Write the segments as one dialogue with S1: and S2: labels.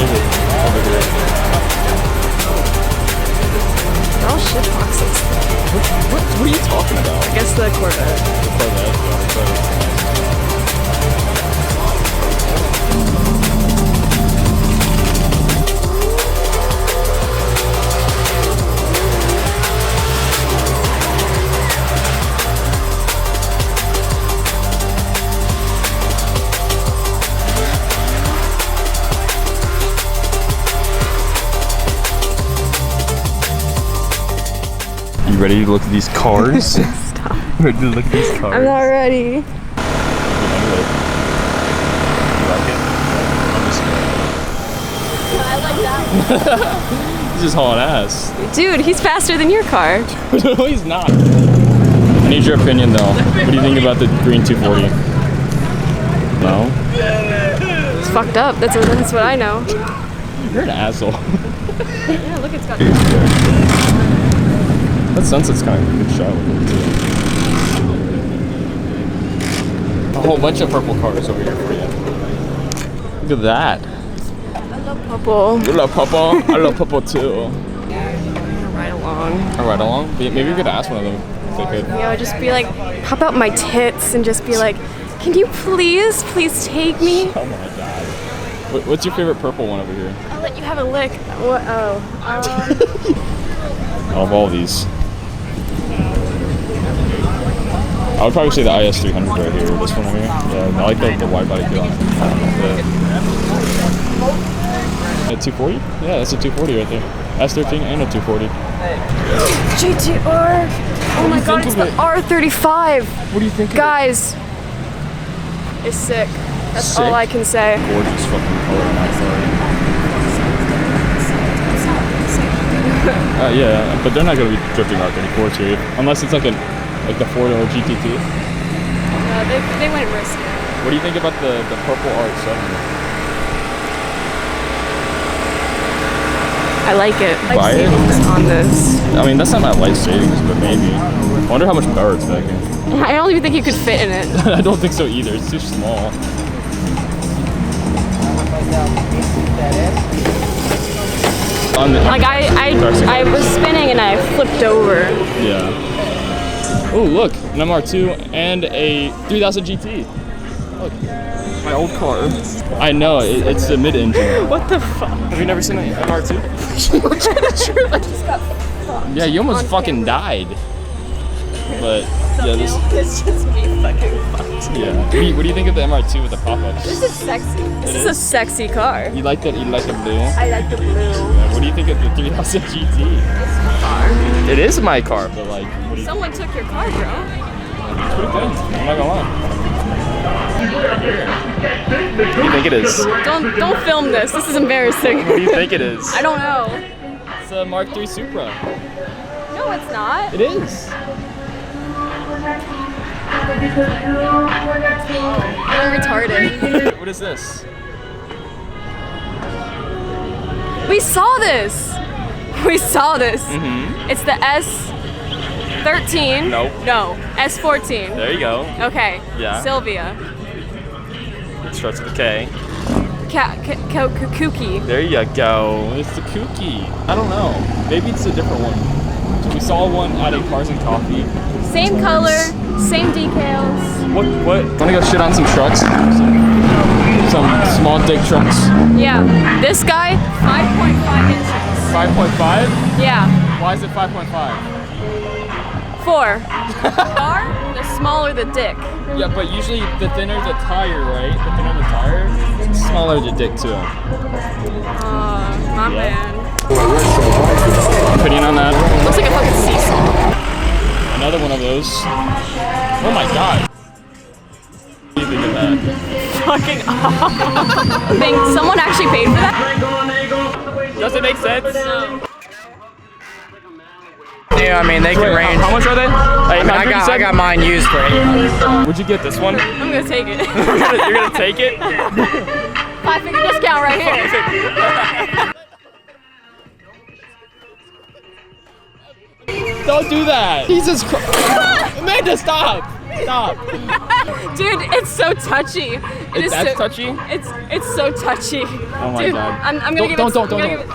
S1: favorite over here.
S2: They're all shit boxes.
S1: What are you talking about?
S2: I guess the Corvette.
S1: The Corvette, yeah, the Corvette's nice. You ready to look at these cars?
S2: Stop.
S1: Ready to look at these cars?
S2: I'm not ready.
S1: You like it?
S2: I like that
S1: He's just hauling ass.
S2: one. Dude, he's faster than your car.
S1: No, he's not. I need your opinion though. What do you think about the green 240? No?
S2: It's fucked up. That's what I know.
S1: You're an asshole.
S2: Yeah, look, it's got.
S1: That sunset's kind of a good shot. A whole bunch of purple cars over here for you. Look at that.
S2: I love purple.
S1: You love purple? I love purple too.
S2: Right along.
S1: All right, along. Maybe we could ask one of them if they could.
S2: You know, just be like, pop out my tits and just be like, can you please take me?
S1: Oh my god. What's your favorite purple one over here?
S2: I'll let you have a lick. What? Oh.
S1: Of all these. I would probably say the IS300 right here. This one over here. Yeah, I like the wide body kit on it. A 240? Yeah, that's a 240 right there. S13 and a 240.
S2: GTR. Oh my god, it's the R35.
S1: What do you think?
S2: Guys, it's sick. That's
S1: Sick?
S2: all I can say.
S1: Gorgeous fucking color on that car. Yeah, but they're not gonna be drifting R34s here, unless it's like the 4-door GTT.
S2: They went risky.
S1: What do you think about the purple R7?
S2: I like it.
S1: Buy it?
S2: On this.
S1: I mean, that's not my life savings, but maybe. I wonder how much power it's packing.
S2: I don't even think you could fit in it.
S1: I don't think so either. It's too small.
S2: Like I was spinning and I flipped over.
S1: Yeah. Oh, look, an MR2 and a 3000 GT. Look, my old car. I know, it's a mid-engine.
S2: What the fuck?
S1: Have you never seen an MR2?
S2: I just got fucked.
S1: Yeah, you almost fucking died. But yeah, this.
S2: It's just me fucking fucked.
S1: Yeah. What do you think of the MR2 with the pop-ups?
S2: This is sexy. This is a sexy car.
S1: You like that? You like the blue?
S2: I like the blue.
S1: Yeah, what do you think of the 3000 GT?
S2: It's my car.
S1: It is my car, but like.
S2: Someone took your car, bro.
S1: It's pretty good. I'm not gonna lie. What do you think it is?
S2: Don't film this. This is embarrassing.
S1: What do you think it is?
S2: I don't know.
S1: It's a Mark III Supra.
S2: No, it's not.
S1: It is.
S2: You're retarded.
S1: What is this?
S2: We saw this. We saw this.
S1: Mm-hmm.
S2: It's the S13.
S1: Nope.
S2: No, S14.
S1: There you go.
S2: Okay.
S1: Yeah.
S2: Sylvia.
S1: It starts with a K.
S2: Kooky.
S1: There you go. It's the Kooky. I don't know. Maybe it's a different one. So we saw one at a Cars and Coffee.
S2: Same color, same decals.
S1: What? Wanna go shit on some trucks? Some small dick trucks.
S2: Yeah. This guy, 5.5 inches.
S1: 5.5?
S2: Yeah.
S1: Why is it 5.5?
S2: 4. The smaller the dick.
S1: Yeah, but usually the thinner the tire, right? The thinner the tire, the smaller the dick too.
S2: My man.
S1: Opinion on that?
S2: Looks like a fucking seesaw.
S1: Another one of those. Oh my god. What do you think of that?
S2: Fucking Think someone actually paid for that?
S1: Does it make sense?
S3: Yeah, I mean, they can range.
S1: How much are they?
S3: I got mine used for $800.
S1: Would you get this one?
S2: I'm gonna take it.
S1: You're gonna take it?
S2: 5-figure discount right here.
S1: Don't do that! Jesus Christ! Amanda, stop! Stop.
S2: Dude, it's so touchy.
S1: That's touchy?
S2: It's so touchy.
S1: Oh my
S2: Dude,
S1: god.
S2: I'm gonna
S1: don't.
S2: give it.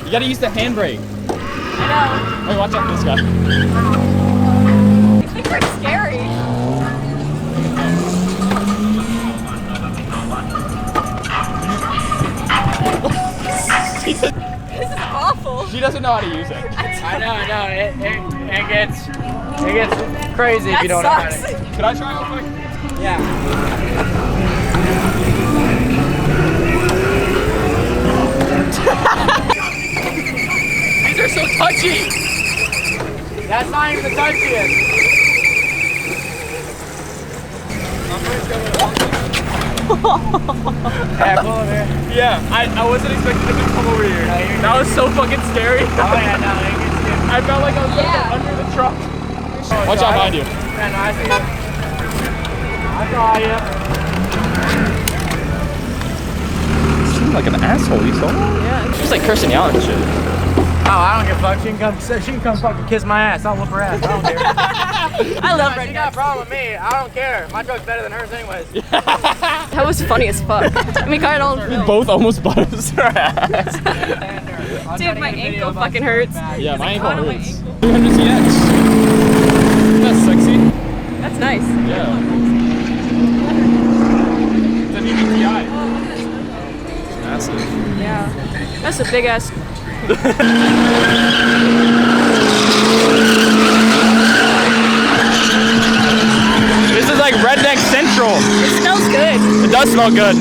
S1: You gotta use the handbrake.
S2: I know.
S1: Hey, watch out for this guy.
S2: It's pretty scary. This is awful.
S1: She doesn't know how to use it.
S3: I know. It gets crazy if you don't know how
S2: sucks.
S3: to.
S1: Can I try real quick?
S3: Yeah.
S1: These are so touchy.
S3: That's not even the touchiest. Yeah, pull over here.
S1: Yeah, I wasn't expecting them to come over here. That was so fucking scary.
S3: Oh yeah, no, it gets good.
S1: I felt like I was under the truck. Watch out behind you.
S3: Yeah, no, I see you. I saw you.
S1: You seem like an asshole, you saw that?
S2: Yeah.
S1: She's like cursing you out and shit.
S3: Oh, I don't give a fuck. She can come fucking kiss my ass. I'll whoop her ass. I don't care.
S2: I love
S3: She got a problem with me. I don't care. My truck's better than hers anyways.
S2: That was funny as fuck. We got it all.
S1: We both almost buzzed her ass.
S2: Dude, my ankle fucking hurts.
S1: Yeah, my ankle
S2: on my
S1: hurts.
S2: ankle.
S1: 300 CX. That's sexy.
S2: That's nice.
S1: Yeah. It's an EBTI. It's massive.
S2: Yeah. That's a big ass.
S1: This is like Redneck Central.
S2: It smells good.
S1: It does smell good.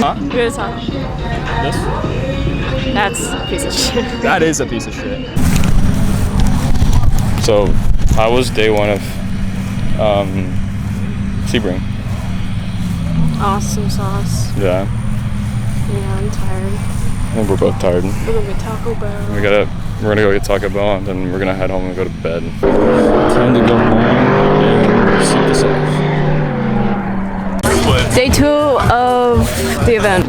S1: Huh?
S2: Good as hell.
S1: This?
S2: That's a piece of shit.
S1: That is a piece of shit. So, how was day one of Sebring?
S2: Awesome sauce.
S1: Yeah.
S2: Yeah, I'm tired.
S1: I think we're both tired.
S2: We're gonna get Taco Bell.
S1: We're gonna go get Taco Bell and then we're gonna head home and go to bed. Time to go home and sleep this off.
S2: Day 2 of the event.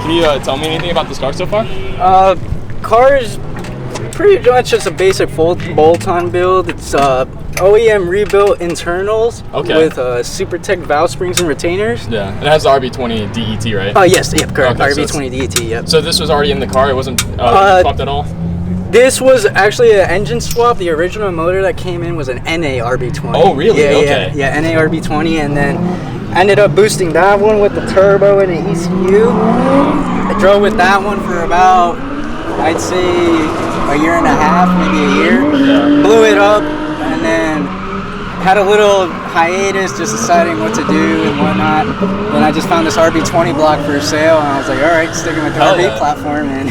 S1: Can you tell me anything about this car so far?
S4: Car is pretty much just a basic bolt-on build. It's OEM rebuilt internals with Super Tech valve springs and retainers.
S1: Yeah, it has the RB20 DET, right?
S4: Oh yes, yep, correct.
S1: Okay, so
S4: RB20 DET, yep.
S1: So this was already in the car. It wasn't swapped at all.
S4: This was actually an engine swap. The original motor that came in was an NA RB20.
S1: Oh really?
S4: Yeah,
S1: okay.
S4: yeah, NA RB20, and then ended up boosting that one with the turbo and the ECU. I drove with that one for about, I'd say, a year and a half, maybe a year. Blew it up, and then had a little hiatus, just deciding what to do and whatnot. Then I just found this RB20 block for sale, and I was like, all right, sticking with the RB platform, and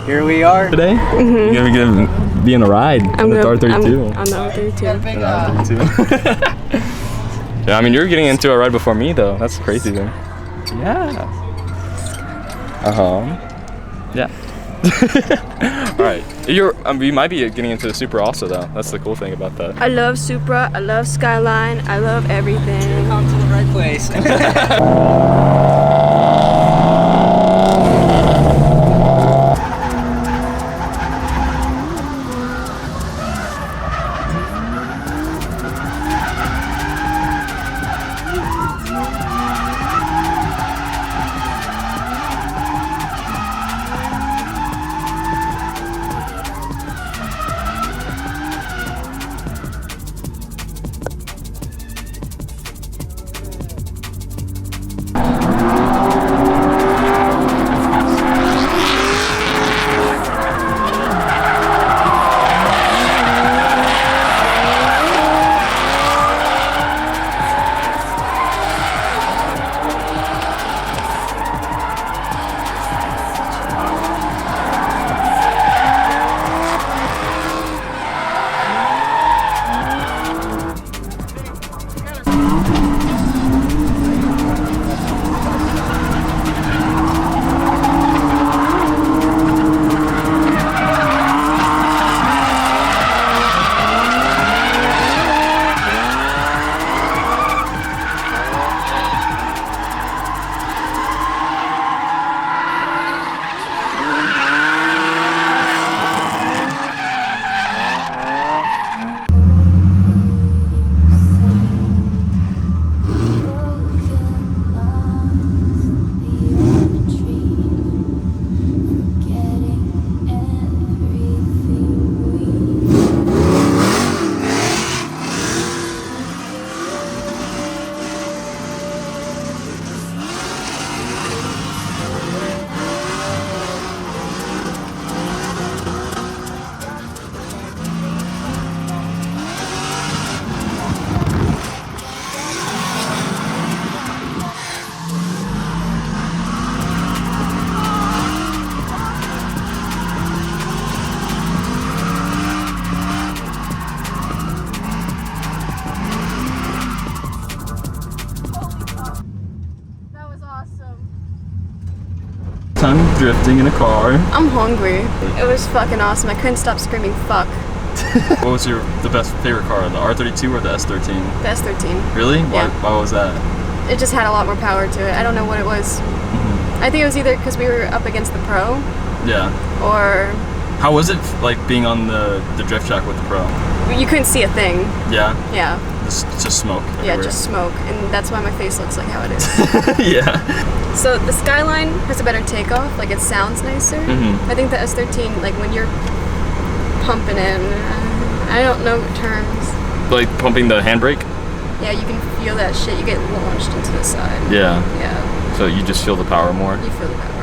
S4: here we are.
S1: Today? You're gonna be in a ride
S2: I'm
S1: in the R32.
S2: I'm the R32.
S1: Yeah, I mean, you're getting into a ride before me, though. That's crazy, though. Yeah. Yeah. All right. You might be getting into the Supra also, though. That's the cool thing about that.
S2: I love Supra. I love Skyline. I love everything.
S4: Come to the right place.
S1: drifting in a car.
S2: I'm hungry. It was fucking awesome. I couldn't stop screaming fuck.
S1: What was the best favorite car? The R32 or the S13?
S2: The S13.
S1: Really?
S2: Yeah.
S1: Why was that?
S2: It just had a lot more power to it. I don't know what it was. I think it was either because we were up against the Pro.
S1: Yeah.
S2: Or
S1: how was it like being on the drift track with the Pro?
S2: you couldn't see a thing.
S1: Yeah.
S2: Yeah.
S1: Just smoke.
S2: Yeah,
S1: everywhere.
S2: just smoke, and that's why my face looks like how it is.
S1: Yeah.
S2: So the Skyline has a better takeoff. Like it sounds nicer. I think the S13, like when you're pumping in, I don't know terms.
S1: Like pumping the handbrake?
S2: Yeah, you can feel that shit. You get launched into the side.
S1: Yeah.
S2: Yeah.
S1: So you just feel the power more?
S2: You feel the power.